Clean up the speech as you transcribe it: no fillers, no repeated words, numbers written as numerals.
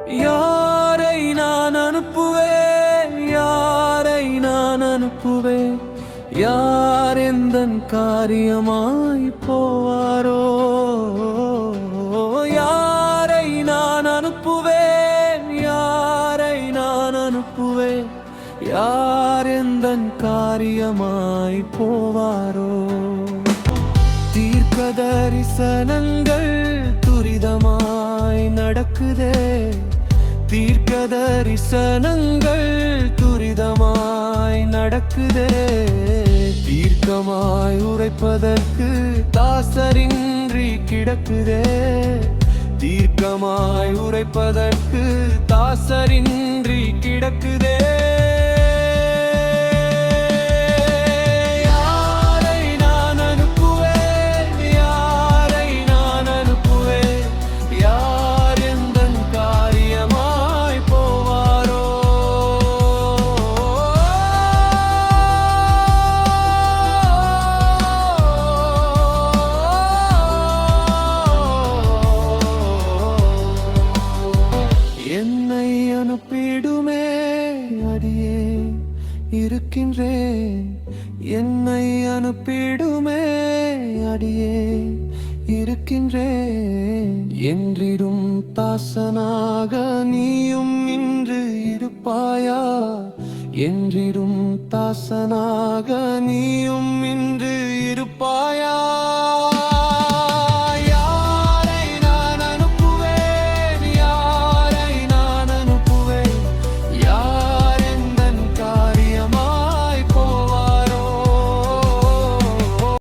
யாரை நான் அனுப்புவேன், யாரை நான் அனுப்புவேன், யார் எந்தன் காரியமாய் போவாரோ? யாரை நான் அனுப்புவேன், யாரை நான் அனுப்புவேன், யார் எந்தன் காரியமாய் போவாரோ? தீர்க்க தரிசனங்கள் துரிதமாய் நடக்குதே, தீர்க்க தரிசனங்கள் துரிதமாய் நடக்குதே. தீர்க்கமாய் உரைப்பதற்கு தாசரின்றி கிடக்குதே, தீர்க்கமாய் உரைப்பதற்கு தாசரின்றி கிடக்குதே. என்னை அனுப்பிடுமே அடியே இருக்கின்றேன், என்னை அனுப்பிடுமே அடியே இருக்கின்றேன். என்றிடும் தாசனாக நீயும் இன்று இருப்பாயா, என்றிடும் தாசனாக நீயும் இன்று இருப்பாயா?